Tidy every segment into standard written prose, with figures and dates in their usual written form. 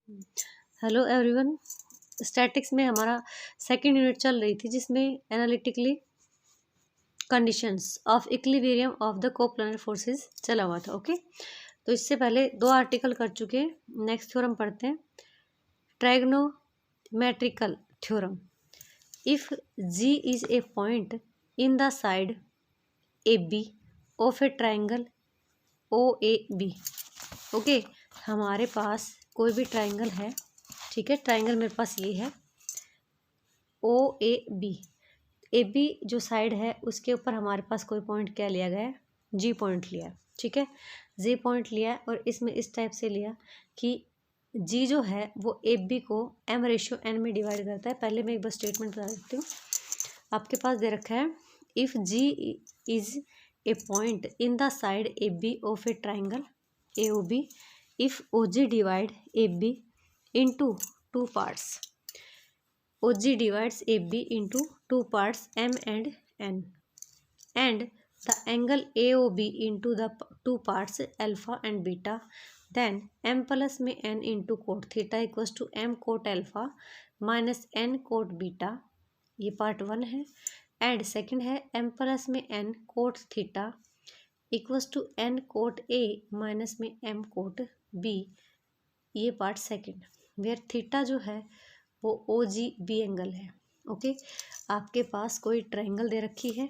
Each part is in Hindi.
Hello everyone. स्टैटिक्स में हमारा सेकंड यूनिट चल रही थी जिसमें analytically conditions of equilibrium of the coplanar forces चला हुआ था। ओके, तो इससे पहले 2 आर्टिकल कर चुके हैं। नेक्स्ट थ्योरम पढ़ते हैं, trigonometrical theorem. If G is a point in the side A B of a triangle O A B. Okay, हमारे पास कोई भी ट्राइंगल है, ठीक है। ट्राइंगल मेरे पास ये है ओ ए बी। ए बी जो साइड है उसके ऊपर हमारे पास कोई पॉइंट क्या लिया गया है, जी पॉइंट लिया है, ठीक है। जी पॉइंट लिया है और इसमें इस टाइप से लिया कि जी जो है वो ए बी को m/n में डिवाइड करता है। पहले मैं एक बार स्टेटमेंट बता देती हूँ। आपके पास दे रखा है, if G is a point in the side A B of a triangle A O B, if O G divide A B into 2 parts. OG divides AB into 2 parts M and N, and the angle AOB into the 2 parts alpha and beta. Then M plus में N into cot theta equals to M cot alpha minus N cot beta. ये पार्ट 1 है। एंड सेकंड है M plus में N cot theta equals to N cot A minus में M cot B। ये पार्ट सेकंड, वेयर थीटा जो है वो ओ जी बी एंगल है। ओके, आपके पास कोई ट्रायंगल दे रखी है,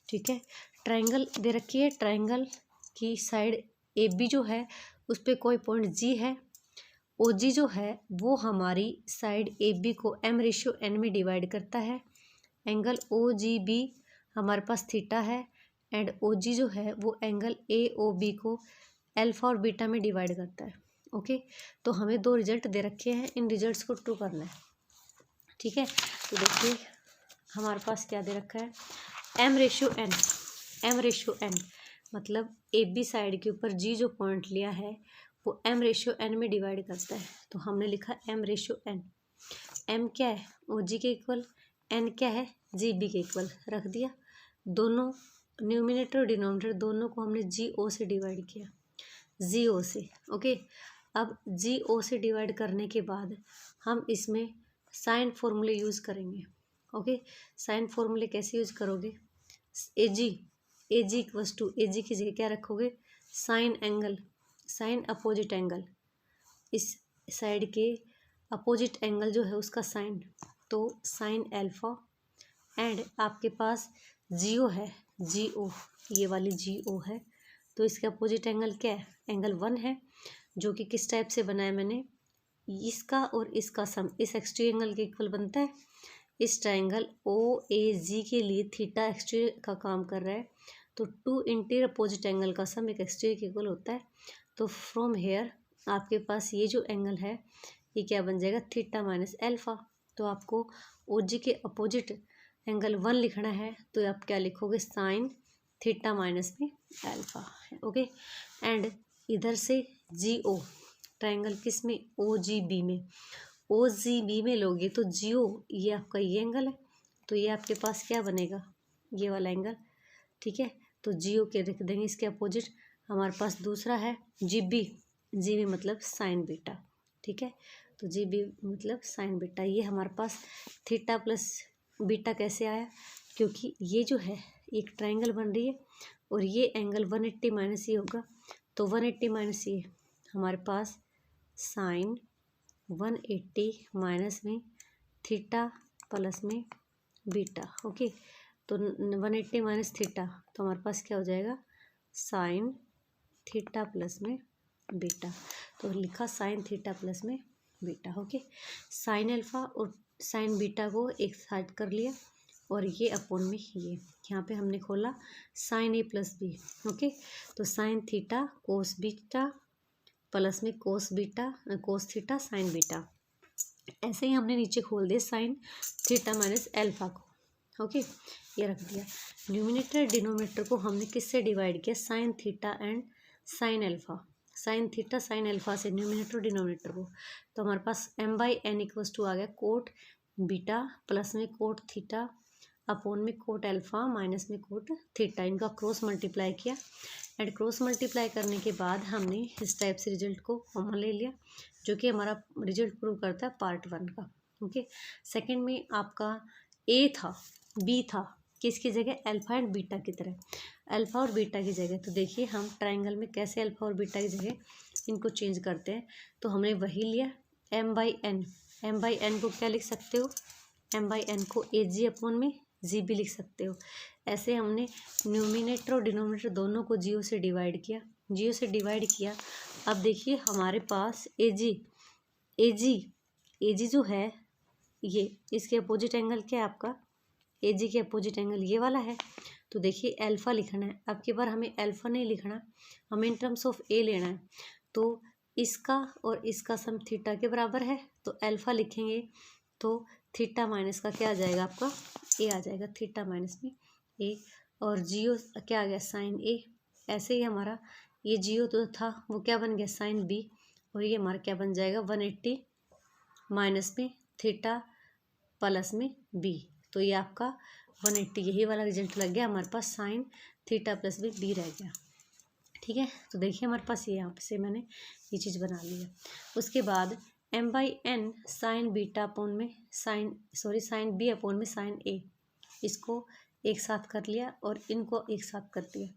ठीक है। ट्रायंगल दे रखी है, ट्रायंगल की साइड ए बी जो है उस पर कोई पॉइंट जी है। ओ जी जो है वो हमारी साइड ए बी को m/n में डिवाइड करता है। एंगल ओ जी बी हमारे पास थीटा है एंड ओ जी जो है वो एंगल ए ओ बी को अल्फा और बीटा में डिवाइड करता है। ओके, तो हमें 2 रिजल्ट दे रखे हैं, इन रिजल्ट्स को ट्रू करना है, ठीक है। तो देखिए हमारे पास क्या दे रखा है, m/n मतलब ए बी साइड के ऊपर जी जो पॉइंट लिया है वो m/n में डिवाइड करता है। तो हमने लिखा m/n। m क्या है, ओ जी के इक्वल, n क्या है, जी बी के इक्वल रख दिया। दोनों न्यूमिनेटर और डिनोमिनेटर दोनों को हमने जी ओ से डिवाइड किया, जी ओ से। ओके, अब जी ओ से डिवाइड करने के बाद हम इसमें साइन फॉर्मूले यूज़ करेंगे। ओके, साइन फॉर्मूले कैसे यूज़ करोगे, ए जी इक्वल्स टू, ए जी की जगह क्या रखोगे, sine angle, sine opposite angle, इस साइड के अपोजिट एंगल जो है उसका साइन, तो साइन एल्फा। एंड आपके पास जी ओ है, जी ओ, ये वाली जी ओ है, तो इसका अपोजिट एंगल क्या है, एंगल 1 है, जो कि किस टाइप से बनाया मैंने, इसका और इसका सम इस एक्सट्री एंगल के इक्वल बनता है। इस ट्राइंगल ओ ए जी के लिए थीटा एक्सट्री का काम कर रहा है, तो 2 इंटीरियर अपोजिट एंगल का सम एक एक्सट्री के इक्वल होता है। तो फ्रॉम हेयर आपके पास ये जो एंगल है ये क्या बन जाएगा, थीटा माइनस एल्फा। तो आपको ओ जी के अपोजिट एंगल 1 लिखना है, तो आप क्या लिखोगे, साइन थीटा माइनस में एल्फा। ओके, एंड इधर से जी ओ, ट्राइंगल किस में, ओ जी बी में, ओ जी बी में लोगे तो जी ओ, ये आपका ये एंगल है, तो ये आपके पास क्या बनेगा, ये वाला एंगल, ठीक है। तो जी ओ के रख देंगे इसके अपोजिट। हमारे पास दूसरा है जी बी मतलब साइन बीटा, ठीक है। तो जी बी मतलब साइन बीटा, ये हमारे पास थीटा प्लस बीटा कैसे आया, क्योंकि ये जो है एक ट्राइंगल बन रही है और ये एंगल 180 माइनस ये होगा, तो 180 माइनस ये हमारे पास साइन 180 माइनस में थीटा प्लस में बीटा। ओके, तो 180 माइनस थीटा, तो हमारे पास क्या हो जाएगा, साइन थीटा प्लस में बीटा। तो लिखा साइन थीटा प्लस में बीटा। ओके, साइन अल्फा और साइन बीटा को एक साइड कर लिया और ये अपोन में ये यहाँ पे हमने खोला sine A plus B. Okay, तो sine theta cos beta plus में cos beta cos theta sine beta, ऐसे ही हमने नीचे खोल दिया साइन थीटा माइनस एल्फा को। ओके, ये रख दिया। न्यूमिनेटर डिनोमिनेटर को हमने किससे डिवाइड किया, sine theta and sine alpha, sign theta sine alpha से न्यूमिनेटर डिनोमिनेटर को। तो हमारे पास m/n इक्वल्स टू आ गया कोट बीटा प्लस में कोट थीटा अपोन में कोट एल्फा माइनस में कोट थीटा, इनका क्रॉस मल्टीप्लाई किया। एंड क्रॉस मल्टीप्लाई करने के बाद हमने इस टाइप से रिजल्ट को कॉमन ले लिया, जो कि हमारा रिजल्ट प्रूव करता है पार्ट 1 का। ओके, सेकंड में आपका ए था, बी था, किसकी जगह, अल्फा एंड बीटा की तरह, अल्फा और बीटा की जगह। तो देखिए हम ट्राइंगल में कैसे अल्फा और बीटा की जगह इनको चेंज करते हैं। तो हमने वही लिया m by n, m by n को क्या लिख सकते हो, m बाई एन को ए जी अपॉन में जी भी लिख सकते हो। ऐसे हमने न्यूमिनेटर और डिनोमिनेटर दोनों को जीरो से डिवाइड किया, जीरो से डिवाइड किया। अब देखिए हमारे पास ए जी जो है ये, इसके अपोजिट एंगल क्या है आपका, ए जी के अपोजिट एंगल ये वाला है। तो देखिए अल्फ़ा लिखना है, अब की बार हमें अल्फ़ा नहीं लिखना, हमें इन टर्म्स ऑफ ए लेना है। तो इसका और इसका सम थीटा के बराबर है, तो अल्फ़ा लिखेंगे तो थीटा माइनस का क्या आ जाएगा आपका, ए आ जाएगा, थीटा माइनस में ए, और जियो क्या आ गया, साइन ए। ऐसे ही हमारा ये जियो तो था वो क्या बन गया, साइन बी, और ये हमारा क्या बन जाएगा 180 माइनस में थीटा प्लस में बी। तो ये आपका 180 यही वाला रिजल्ट लग गया हमारे पास, साइन थीटा प्लस में बी रह गया। ठीक है, तो देखिए हमारे पास ये यहाँ से मैंने ये चीज़ बना ली है। उसके बाद m by n sine beta upon में साइन बी अपोन में साइन ए, इसको एक साथ कर लिया और इनको एक साथ कर दिया।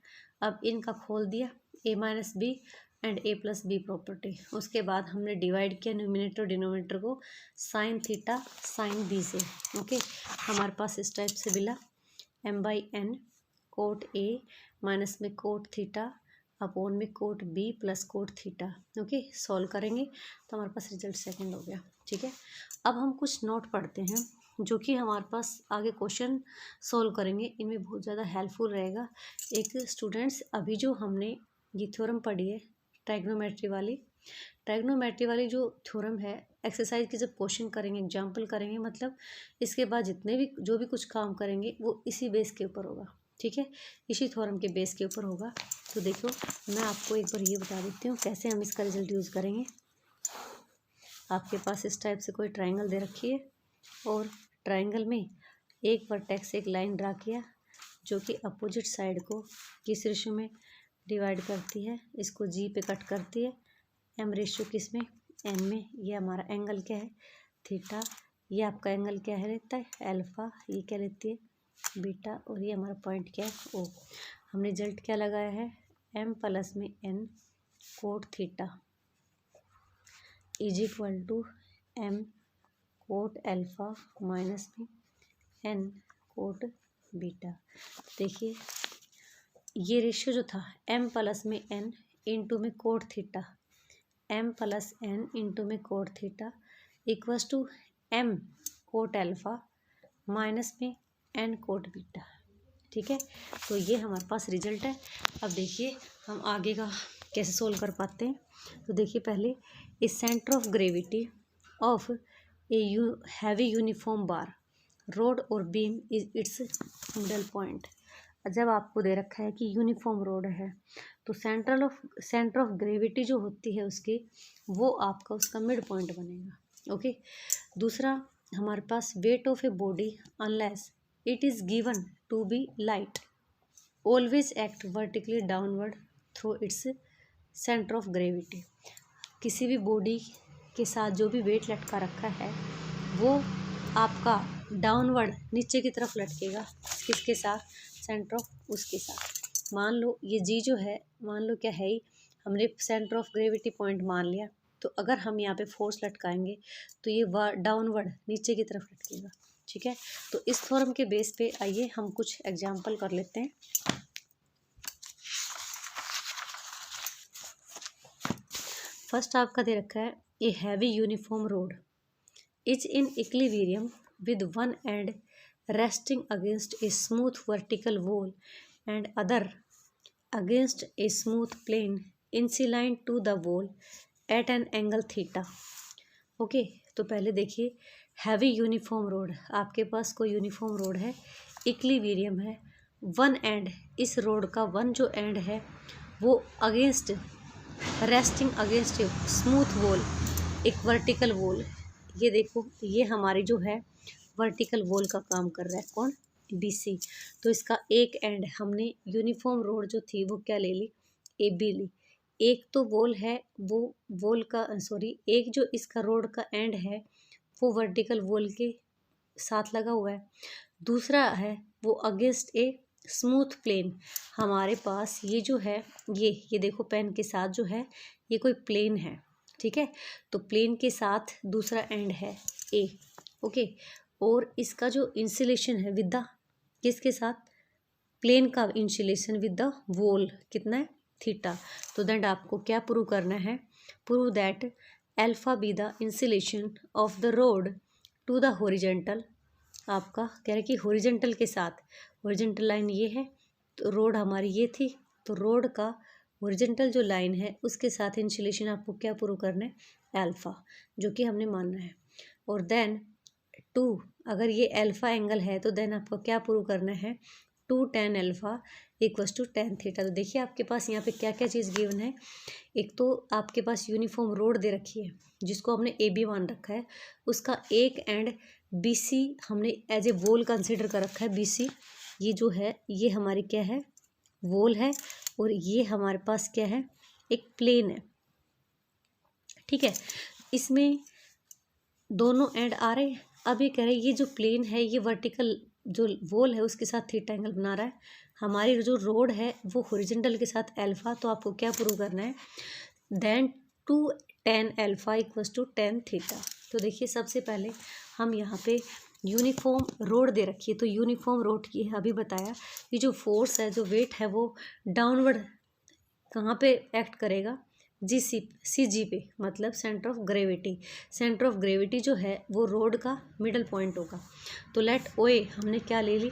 अब इनका खोल दिया, a minus b and a plus b property. उसके बाद हमने डिवाइड किया न्यूमिनेटर डिनोमिनेटर को साइन थीटा साइन बी से। ओके, हमारे पास इस टाइप से मिला m by n cot a minus में कोट थीटा अपोन में cot b plus cot theta. Okay, solve करेंगे तो हमारे पास रिजल्ट सेकंड हो गया। ठीक है, अब हम कुछ नोट पढ़ते हैं जो कि हमारे पास आगे क्वेश्चन सॉल्व करेंगे, इनमें बहुत ज़्यादा हेल्पफुल रहेगा। एक स्टूडेंट्स अभी जो हमने ये थ्योरम पढ़ी है ट्राइग्नोमेट्री वाली जो थ्योरम है, एक्सरसाइज के जब क्वेश्चन करेंगे, एग्जाम्पल करेंगे, मतलब इसके बाद जितने भी जो भी कुछ काम करेंगे वो इसी बेस के ऊपर होगा। ठीक है, इसी थ्योरम के बेस के ऊपर होगा। तो देखो मैं आपको एक बार ये बता देती हूँ कैसे हम इसका रिजल्ट यूज़ करेंगे। आपके पास इस टाइप से कोई ट्राइंगल दे रखी है और ट्राइंगल में एक वर्टेक्स एक लाइन ड्रा किया जो कि अपोजिट साइड को किस रेशो में डिवाइड करती है, इसको जी पे कट करती है, एम रेशो किस में, एन में। ये हमारा एंगल क्या है, थीटा। ये आपका एंगल क्या है लेता है, अल्फ़ा। ये क्या लेती है, बीटा। और ये हमारा पॉइंट क्या है, ओ। हमने रिजल्ट क्या लगाया है, m प्लस में n cot theta is equal to m cot alpha minus में n कोट बीटा। देखिए ये रेशियो जो था m प्लस में n इंटू में cot theta, m plus n into में cot theta equals to m cot alpha minus में n कोट बीटा। ठीक है, तो ये हमारे पास रिजल्ट है। अब देखिए हम आगे का कैसे सोल्व कर पाते हैं। तो देखिए पहले इस centre of gravity of a heavy uniform bar rod और beam is its middle point. जब आपको दे रखा है कि यूनिफॉर्म रोड है तो सेंटर ऑफ ग्रेविटी जो होती है उसकी, वो आपका उसका मिड पॉइंट बनेगा। ओके, दूसरा हमारे पास weight of a body unless it is given to be light always act vertically downward through its center of gravity। किसी भी बॉडी के साथ जो भी वेट लटका रखा है वो आपका डाउनवर्ड नीचे की तरफ लटकेगा, किसके साथ, सेंटर ऑफ उसके साथ। मान लो ये जी जो है, मान लो क्या है ही, हमने सेंटर ऑफ ग्रेविटी पॉइंट मान लिया, तो अगर हम यहाँ पे फोर्स लटकाएंगे तो ये डाउनवर्ड नीचे की तरफ लटकेगा। ठीक है, तो इस थ्योरम के बेस पे आइए हम कुछ एग्जाम्पल कर लेते हैं। फर्स्ट आपका दे रखा है a heavy uniform rod is in equilibrium with one end resting against a smooth vertical wall and other against a smooth plane inclined to the wall at an angle theta. Okay, तो पहले देखिए हैवी यूनिफॉर्म रोड, आपके पास कोई यूनिफॉर्म रोड है, इक्विलिब्रियम है, वन एंड, इस रोड का वन जो एंड है वो against resting against smooth wall, एक वर्टिकल वॉल। ये देखो ये हमारी जो है वर्टिकल वॉल का काम कर रहा है, कौन, BC। तो इसका एक एंड हमने यूनिफॉर्म रोड जो थी वो क्या ले ली, AB ली। एक तो वॉल है, वो वॉल का सॉरी एक जो इसका रोड का एंड है वो वर्टिकल वॉल के साथ लगा हुआ है, दूसरा है वो अगेंस्ट ए स्मूथ प्लेन। हमारे पास ये जो है ये देखो पेन के साथ जो है ये कोई प्लेन है, ठीक है। तो प्लेन के साथ दूसरा एंड है ए, ओके। और इसका जो इंसुलेशन है विद द किसके साथ, प्लेन का इंसुलेशन विद द वॉल कितना है, थीटा। तो दैट आपको क्या प्रूव करना है, prove that alpha be the inclination of the rod to the horizontal. आपका कह रहा है कि हॉरिजेंटल के साथ, हॉरिजेंटल लाइन ये है तो रोड हमारी ये थी, तो रोड का हॉरिजेंटल जो लाइन है उसके साथ इंसुलेशन आपको क्या प्रूव करना है, अल्फा, जो कि हमने मानना है। और देन 2, अगर ये अल्फा एंगल है तो देन आपको क्या प्रूव करना है, 2 tan alpha equals to tan theta. तो देखिए आपके पास यहाँ पे क्या क्या चीज़ गिवन है। एक तो आपके पास यूनिफॉर्म रोड दे रखी है जिसको हमने ए बी मान रखा है, उसका एक एंड बी सी हमने एज ए वॉल कंसिडर कर रखा है। बी सी ये जो है ये हमारी क्या है, वॉल है, और ये हमारे पास क्या है, एक प्लेन है, ठीक है। इसमें दोनों एंड आ रहे हैं। अब ये कह रहे हैं ये जो प्लेन है ये वर्टिकल जो वॉल है उसके साथ थीटा एंगल बना रहा है, हमारी जो रोड है वो हॉरिजॉन्टल के साथ अल्फा। तो आपको क्या प्रूव करना है, then 2 tan alpha equals to tan theta. तो देखिए सबसे पहले हम यहाँ पे यूनिफॉर्म रोड दे रखी है, तो यूनिफॉर्म रोड की अभी बताया, ये जो फोर्स है जो वेट है वो डाउनवर्ड कहाँ पे एक्ट करेगा, सी जी पे, मतलब centre of gravity. Centre of gravity जो है वो रोड का मिडल पॉइंट होगा। तो लेट ओए हमने क्या ले ली,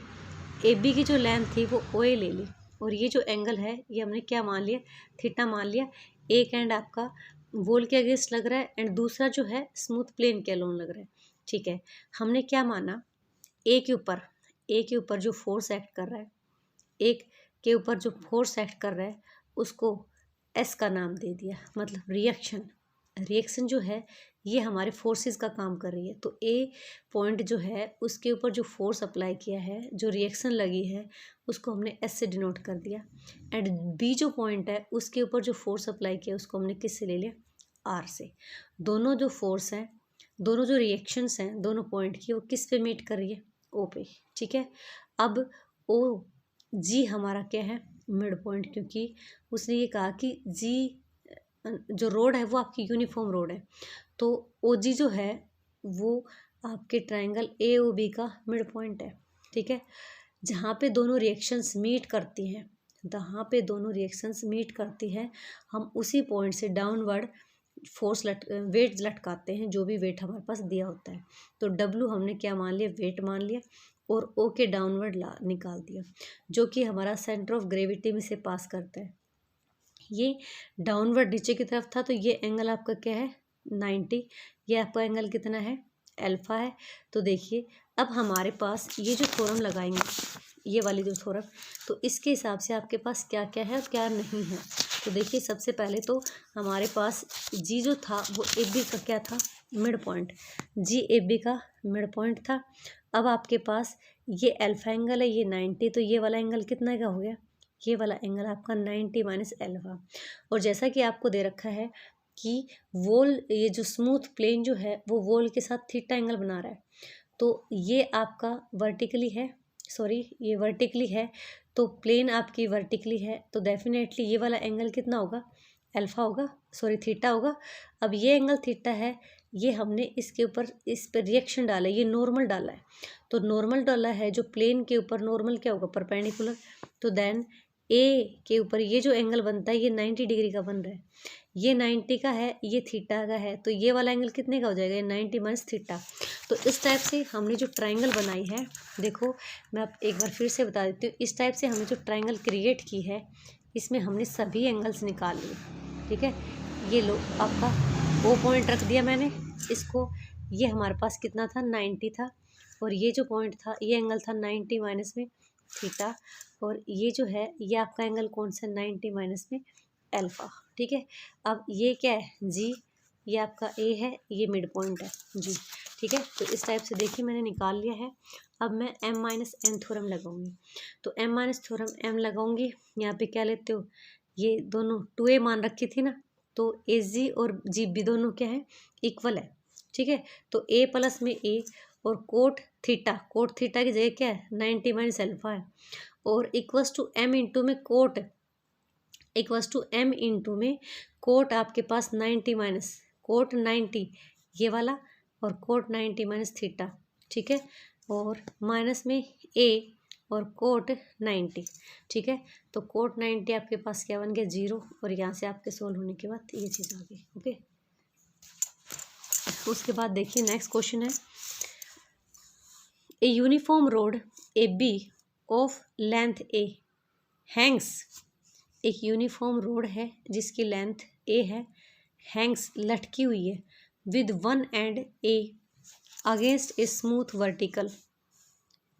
ए बी की जो लेंथ थी वो ओए ले ली, और ये जो एंगल है ये हमने क्या मान लिया, थीटा मान लिया। एक एंड आपका वॉल के अगेंस्ट लग रहा है एंड दूसरा जो है स्मूथ प्लेन के अलोन लग रहा है, ठीक है। हमने क्या माना, ए के ऊपर जो फोर्स एक्ट कर रहा है, एक के ऊपर जो फोर्स एक्ट कर रहा है उसको एस का नाम दे दिया, मतलब रिएक्शन जो है ये हमारे फोर्सेस का काम कर रही है। तो ए पॉइंट जो है उसके ऊपर जो फोर्स अप्लाई किया है, जो रिएक्शन लगी है, उसको हमने एस से डिनोट कर दिया। एंड बी जो पॉइंट है उसके ऊपर जो फोर्स अप्लाई किया उसको हमने किस से ले लिया, आर से। दोनों जो फोर्स हैं, दोनों जो रिएक्शंस हैं दोनों पॉइंट की, वो किस पे मीट कर रही है, ओ पे, ठीक है। अब ओ जी हमारा क्या है, मिड पॉइंट, क्योंकि उसने ये कहा कि जी जो रोड है वो आपकी यूनिफॉर्म रोड है, तो ओ जी जो है वो आपके ट्रायंगल ए ओ बी का मिड पॉइंट है, ठीक है। जहाँ पे दोनों रिएक्शंस मीट करती हैं, जहाँ पे दोनों रिएक्शंस मीट करती हैं, हम उसी पॉइंट से डाउनवर्ड फोर्स वेट लटकाते हैं, जो भी वेट हमारे पास दिया होता है। तो डब्लू हमने क्या मान लिया, वेट मान लिया, और ओ के डाउनवर्ड निकाल दिया, जो कि हमारा सेंटर ऑफ ग्रेविटी में से पास करता है। ये डाउनवर्ड नीचे की तरफ था, तो ये एंगल आपका क्या है, 90। ये आपका एंगल कितना है, अल्फा है। तो देखिए अब हमारे पास ये जो थ्योरम लगाएंगे, ये वाली जो थ्योरम, तो इसके हिसाब से आपके पास क्या क्या है और क्या नहीं है। तो देखिए सबसे पहले तो हमारे पास जी जो था वो ए बी का क्या था, mid point, G A B का मिड पॉइंट था। अब आपके पास ये अल्फा एंगल है, ये 90, तो ये वाला एंगल कितना का हो गया, ये वाला एंगल आपका 90 माइनस अल्फा। और जैसा कि आपको दे रखा है कि वॉल, ये जो स्मूथ प्लेन जो है वो वॉल के साथ थीटा एंगल बना रहा है, तो ये आपका वर्टिकली है, सॉरी ये वर्टिकली है, तो प्लेन आपकी वर्टिकली है, तो डेफिनेटली ये वाला एंगल कितना होगा, अल्फा होगा, सॉरी थीटा होगा। अब ये एंगल थीटा है, ये हमने इसके ऊपर इस पर रिएक्शन डाला है, ये नॉर्मल डाला है, तो नॉर्मल डाला है जो प्लेन के ऊपर, नॉर्मल क्या होगा, परपेंडिकुलर। तो देन ए के ऊपर ये जो एंगल बनता है ये 90 डिग्री का बन रहा है, ये 90 का है, ये थीटा का है, तो ये वाला एंगल कितने का हो जाएगा, ये 90 माइनस थीटा। तो इस टाइप से हमने जो ट्रायंगल बनाई है, देखो मैं आप एक बार फिर से बता देती हूँ, इस टाइप से हमने जो ट्रायंगल क्रिएट की है इसमें हमने सभी एंगल्स निकाल लिए, ठीक है। ये लो आपका ओ पॉइंट रख दिया मैंने इसको, ये हमारे पास कितना था, 90 था, और ये जो पॉइंट था ये एंगल था 90 माइनस में थीटा, और ये जो है ये आपका एंगल कौन सा, 90 माइनस में अल्फा, ठीक है। अब ये क्या है, जी, ये आपका ए है, ये मिड पॉइंट है जी, ठीक है। तो इस टाइप से देखिए मैंने निकाल लिया है। अब मैं एम माइनस एन थ्योरम लगाऊंगी, तो एम माइनस थ्योरम एम लगाऊंगी, यहाँ पे क्या लेते हो, ये दोनों 2a मान रखी थी ना, तो ए जी और जी बी दोनों क्या है, इक्वल है। ठीक है, तो a प्लस में a और कोट थीटा की जगह क्या है 90 माइनस अल्फा है, और इक्वल्स टू m इंटू में कोट आपके पास 90 माइनस कोट 90 ये वाला, और कोट 90 माइनस थीटा। ठीक है, और माइनस में a और कोट 90। ठीक है, तो कोट 90 आपके पास क्या बन गया 0, और यहाँ से आपके सोल्व होने के बाद ये चीज़ आ गई। ओके, उसके बाद देखिए नेक्स्ट क्वेश्चन है, a uniform rod A B of length a hangs. एक यूनिफॉर्म रोड है जिसकी लेंथ ए है, हैंग्स लटकी हुई है, with one end a against a smooth vertical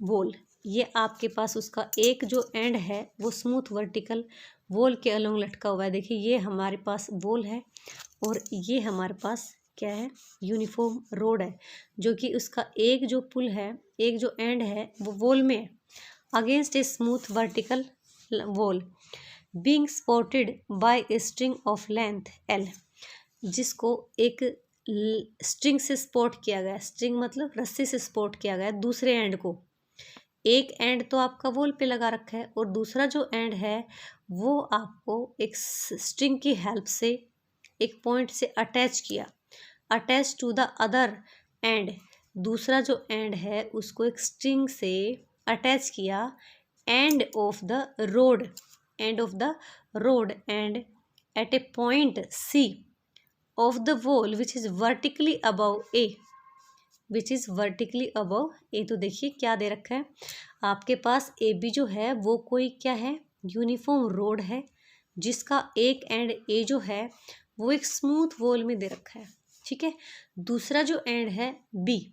wall. ये आपके पास उसका एक जो एंड है वो स्मूथ वर्टिकल वॉल के अलोंग लटका हुआ है। देखिए ये हमारे पास वॉल है और ये हमारे पास क्या है, यूनिफॉर्म रोड है, जो कि उसका एक जो पुल है, एक जो एंड है वो वॉल में है, against a smooth vertical wall, being supported by a string of length L, जिसको एक स्ट्रिंग से सपोर्ट किया गया। स्ट्रिंग मतलब रस्सी से सपोर्ट किया गया दूसरे एंड को। एक एंड तो आपका वॉल पे लगा रखा है और दूसरा जो एंड है वो आपको एक स्ट्रिंग की हेल्प से एक पॉइंट से अटैच किया, attach to the other end. दूसरा जो एंड है उसको एक स्ट्रिंग से अटैच किया end of the rod and at a point C of the wall which is vertically above A, तो देखिए क्या दे रखा है आपके पास, ए बी जो है वो कोई क्या है, यूनिफॉर्म रोड है, जिसका एक एंड ए जो है वो एक स्मूथ वॉल में दे रखा है। ठीक है, दूसरा जो एंड है बी,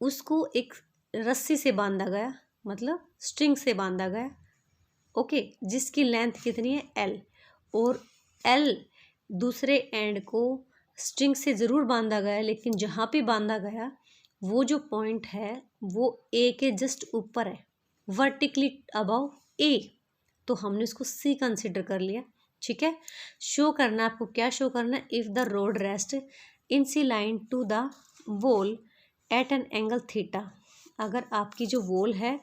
उसको एक रस्सी से बांधा गया, मतलब स्ट्रिंग से बांधा गया। ओके, जिसकी लेंथ कितनी है एल, और एल दूसरे एंड को स्ट्रिंग से ज़रूर बांधा गया, लेकिन जहाँ पे बांधा गया वो जो पॉइंट है वो ए के जस्ट ऊपर है, वर्टिकली अबव ए, तो हमने इसको सी कंसिडर कर लिया। ठीक है, शो करना आपको, क्या शो करना है, if the rod rest inclined to the wall at an angle theta. अगर आपकी जो वॉल है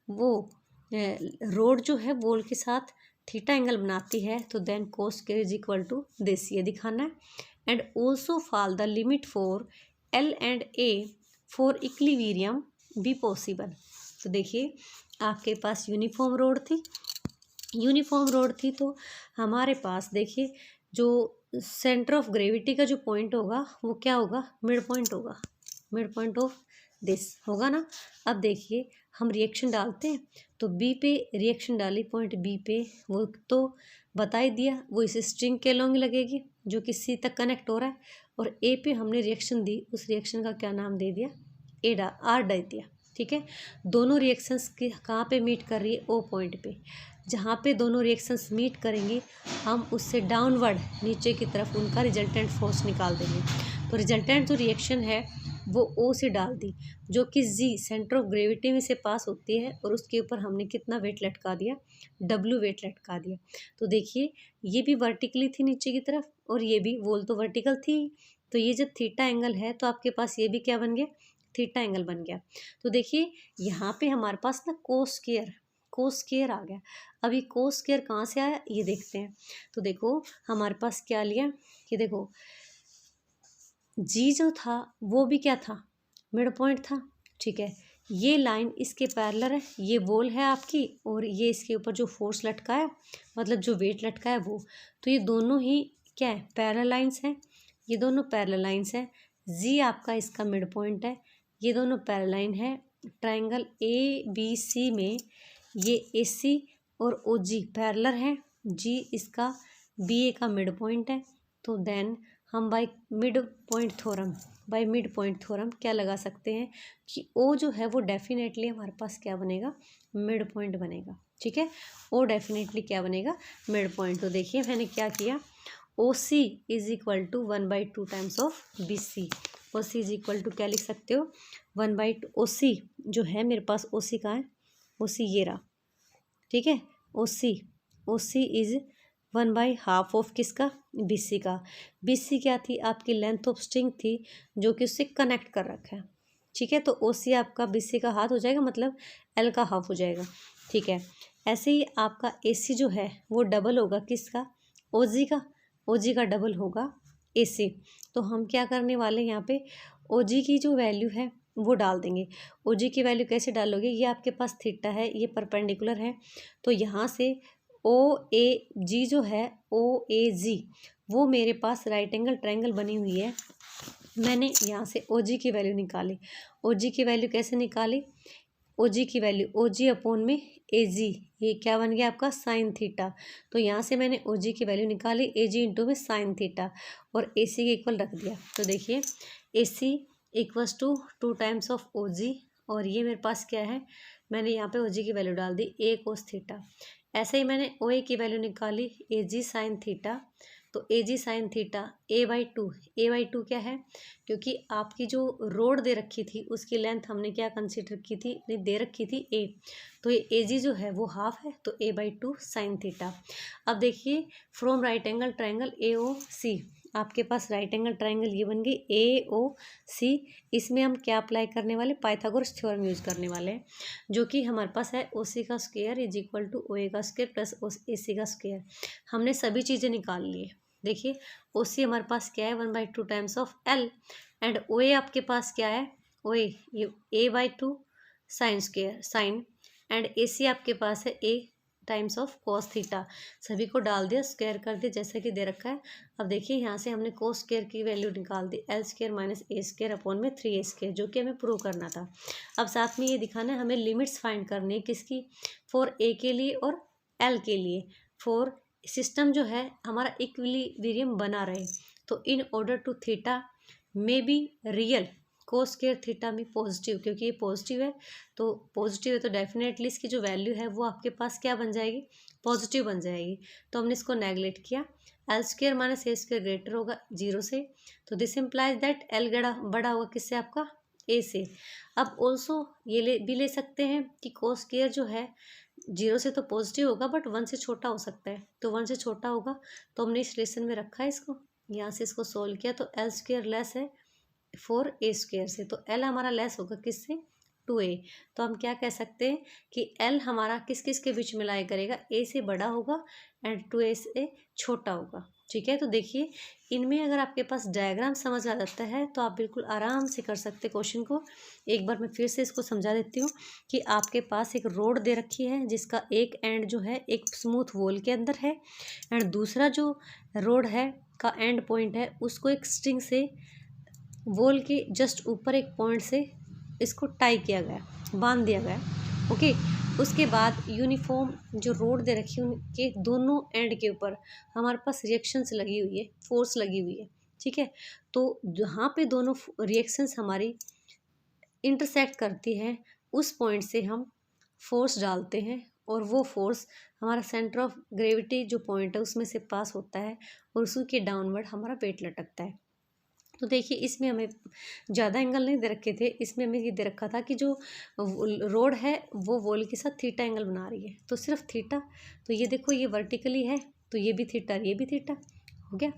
वो रोड जो है वॉल के साथ थीटा एंगल बनाती है, तो then cos square is equal to this, ये दिखाना है। And also fall the limit for L and A for equilibrium be possible. तो देखिए आपके पास यूनिफॉर्म रोड थी, तो हमारे पास देखिए जो सेंटर ऑफ ग्रेविटी का जो पॉइंट होगा वो क्या होगा, मिड पॉइंट ऑफ दिस होगा ना। अब देखिए हम रिएक्शन डालते हैं, तो बी पे रिएक्शन डाली, पॉइंट बी पे, वो तो बता ही दिया, वो इस स्ट्रिंग के लॉन्ग लगेगी जो कि सी तक कनेक्ट हो रहा है, और ए पे हमने रिएक्शन दी, उस रिएक्शन का क्या नाम दे दिया, आर दे दिया। ठीक है, दोनों रिएक्शंस के कहाँ पे मीट कर रही है, ओ पॉइंट पे। जहाँ पे दोनों रिएक्शंस मीट करेंगी हम उससे डाउनवर्ड नीचे की तरफ उनका रिजल्टेंट फोर्स निकाल देंगे। तो रिजल्टेंट जो रिएक्शन है वो ओ से डाल दी, जो कि जी सेंटर ऑफ ग्रेविटी में से पास होती है, और उसके ऊपर हमने कितना वेट लटका दिया, डब्ल्यू वेट लटका दिया। तो देखिए ये भी वर्टिकली थी नीचे की तरफ, और ये भी वॉल तो वर्टिकल थी, तो ये जब थीटा एंगल है तो आपके पास ये भी क्या बन गया, थीटा एंगल बन गया। तो देखिए यहाँ पे हमारे पास ना कोस स्क्वायर आ गया। अभी कोस स्क्वायर कहाँ से आया ये देखते हैं। तो देखो हमारे पास क्या लिया, कि देखो जी जो था वो भी क्या था, मिड पॉइंट था। ठीक है, ये लाइन इसके पैरेलल है, ये वॉल है आपकी, और ये इसके ऊपर जो फोर्स लटका है, मतलब जो वेट लटका है वो, तो ये दोनों ही क्या है, पैरेलल लाइंस हैं, ये दोनों पैरेलल लाइंस हैं। जी आपका इसका मिड पॉइंट है, ये दोनों पैरेलल लाइन है। ट्राइंगल ए बी सी में ये ए सी और ओ जी पैरेलल है, जी इसका बी ए का मिड पॉइंट है। तो देन हम बाय मिड पॉइंट थ्योरम क्या लगा सकते हैं कि ओ जो है वो डेफिनेटली हमारे पास क्या बनेगा, मिड पॉइंट बनेगा। ठीक है, ओ डेफिनेटली क्या बनेगा, मिड पॉइंट। तो देखिए मैंने क्या किया, O C is equal to 1/2 times of B C. O C is equal to क्या लिख सकते हो, 1/2। ओ सी जो है मेरे पास, ओ सी कहाँ है, ओ सी ये रहा। ठीक है, ओ सी इज 1/2 ऑफ किसका, BC का। BC क्या थी, आपकी लेंथ ऑफ स्ट्रिंग थी जो कि उससे कनेक्ट कर रखा है, ठीक है। तो OC आपका BC का हाथ हो जाएगा, मतलब L का हाफ हो जाएगा, ठीक है। ऐसे ही आपका AC जो है वो डबल होगा किसका, OG का। OG का डबल होगा AC। तो हम क्या करने वाले हैं यहाँ पे, OG की जो वैल्यू है वो डाल देंगे। OG की वैल्यू कैसे डालोगे, ये आपके पास थीटा है, ये परपेंडिकुलर है, तो यहाँ से OAG जो है, OAG वो मेरे पास राइट एंगल ट्रायंगल बनी हुई है। मैंने यहाँ से OG की वैल्यू निकाली। OG की वैल्यू कैसे निकाली, OG की वैल्यू OG अपॉन में AG, ये क्या बन गया आपका, साइन थीटा। तो यहाँ से मैंने OG की वैल्यू निकाली, AG इंटू में साइन थीटा, और AC के इक्वल रख दिया। तो देखिए AC equals to 2 times of OG, और ये मेरे पास क्या है, मैंने यहाँ पे OG की वैल्यू डाल दी, A कोस थीटा। ऐसे ही मैंने OA की वैल्यू निकाली, AG साइन थीटा। तो AG साइन थीटा A/2 क्या है, क्योंकि आपकी जो रोड दे रखी थी उसकी लेंथ हमने क्या कंसीडर की थी, दे रखी थी A, तो ये AG जो है वो हाफ है, तो A/2 साइन थीटा। अब देखिए from right angle triangle AOC, आपके पास राइट एंगल ट्रायंगल ये बन गई AOC। इसमें हम क्या अप्लाई करने वाले, पाइथागोरस थ्योरम यूज करने वाले हैं, जो कि हमारे पास है OC का square is equal to OA का स्क्वायर प्लस AC का स्क्वायर। हमने सभी चीज़ें निकाल ली है। देखिए OC हमारे पास क्या है, 1/2 times of L, and OA आपके पास क्या है, OA ये A/2 sine square sine, and AC आपके पास है A times of cos theta. सभी को डाल दिया, स्क्वायर कर दिया जैसा कि दे रखा है। अब देखिए यहाँ से हमने कोस स्क्वायर की वैल्यू निकाल दी, L square minus A square upon में 3A स्क्वायर, जो कि हमें प्रूव करना था। अब साथ में ये दिखाना है हमें लिमिट्स फाइंड करनी है किसकी, फॉर A के लिए और L के लिए, फॉर सिस्टम जो है हमारा इक्विलिब्रियम बना रहे। तो in order to theta may be real cos square theta में पॉजिटिव, क्योंकि ये पॉजिटिव है, तो डेफिनेटली इसकी जो वैल्यू है वो आपके पास क्या बन जाएगी, पॉजिटिव बन जाएगी। तो हमने इसको नेगलेक्ट किया, L square minus A square greater होगा 0 से, तो दिस इम्प्लाइज दैट L बड़ा होगा किससे, आपका A से। अब ऑल्सो ये भी ले सकते हैं कि कोस स्क्वायर जो है 0 से तो पॉजिटिव होगा, बट 1 से छोटा हो सकता है, तो 1 से छोटा होगा, तो हमने इस रिलेशन में रखा है इसको। यहाँ से इसको सोल्व किया तो L स्क्वायर लेस है 4A स्क्वायर से, तो L हमारा लेस होगा किससे, 2A। तो हम क्या कह सकते हैं कि L हमारा किस किस के बीच में लाई करेगा, A से बड़ा होगा एंड 2A से छोटा होगा, ठीक है। तो देखिए इनमें अगर आपके पास डायग्राम समझ आ जाता है तो आप बिल्कुल आराम से कर सकते क्वेश्चन को। एक बार मैं फिर से इसको समझा देती हूँ कि आपके पास एक रोड दे रखी है जिसका एक एंड जो है एक स्मूथ वॉल के अंदर है, एंड दूसरा जो रोड है का एंड पॉइंट है उसको एक स्ट्रिंग से वॉल के जस्ट ऊपर एक पॉइंट से इसको टाई किया गया, बांध दिया गया, ओके। उसके बाद यूनिफॉर्म जो रोड दे रखी है उनके दोनों एंड के ऊपर हमारे पास रिएक्शंस लगी हुई है, फोर्स लगी हुई है, ठीक है। तो जहाँ पे दोनों रिएक्शंस हमारी इंटरसेक्ट करती है उस पॉइंट से हम फोर्स डालते हैं, और वो फोर्स हमारा सेंटर ऑफ ग्रेविटी जो पॉइंट है उसमें से पास होता है, और उसी के डाउनवर्ड हमारा वेट लटकता है। तो देखिए इसमें हमें ज़्यादा एंगल नहीं दे रखे थे, इसमें हमें ये दे रखा था कि जो रोड है वो वॉल के साथ थीटा एंगल बना रही है, तो सिर्फ थीटा। तो ये देखो ये वर्टिकली है, तो ये भी थीटा, ये भी थीटा हो गया।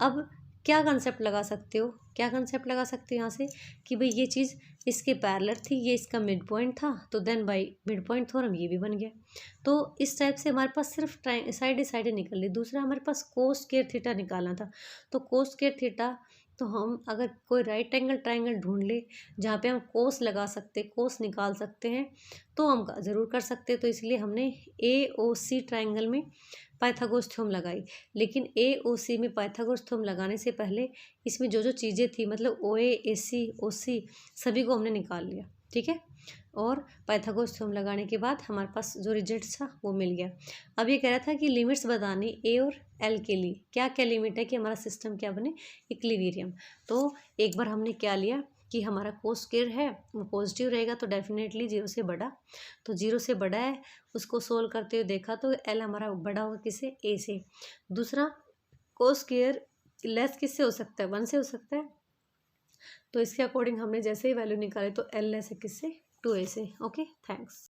अब क्या कंसेप्ट लगा सकते हो, क्या कंसेप्ट लगा सकते हो यहाँ से कि भाई ये चीज़ इसके पैरेलल थी, ये इसका मिड पॉइंट था, तो then by mid point theorem ये भी बन गया। तो इस टाइप से हमारे पास सिर्फ साइड साइड निकल ली। दूसरा हमारे पास कोस स्क्वायर थीटा निकालना था, तो कोस स्क्वायर थीटा, तो हम अगर कोई राइट एंगल ट्रायंगल ढूंढ ले जहाँ पे हम कोस लगा सकते, कोस निकाल सकते हैं, तो हम ज़रूर कर सकते। तो इसलिए हमने AOC ट्रायंगल में पाइथागोरस थ्योरम लगाई। लेकिन AOC में पाइथागोरस थ्योरम लगाने से पहले इसमें जो जो चीज़ें थी, मतलब OA AC OC सभी को हमने निकाल लिया, ठीक है। और पाइथागोरस थ्योरम लगाने के बाद हमारे पास जो रिजल्ट था वो मिल गया। अब ये कह रहा था कि लिमिट्स बतानी A और L के लिए, क्या क्या लिमिट है कि हमारा सिस्टम क्या बने, इक्विलिब्रियम। तो एक बार हमने क्या लिया कि हमारा कोस स्क्वायर है वो पॉजिटिव रहेगा, तो डेफिनेटली 0 से बड़ा, तो 0 से बड़ा है, उसको सोल्व करते हुए देखा तो L हमारा बड़ा होगा किससे, A से। दूसरा कोस स्क्वायर लेस किससे हो सकता है, 1 से हो सकता है, तो इसके अकॉर्डिंग हमने जैसे ही वैल्यू निकाले तो L लेस है किससे, 2A से, ओके। थैंक्स।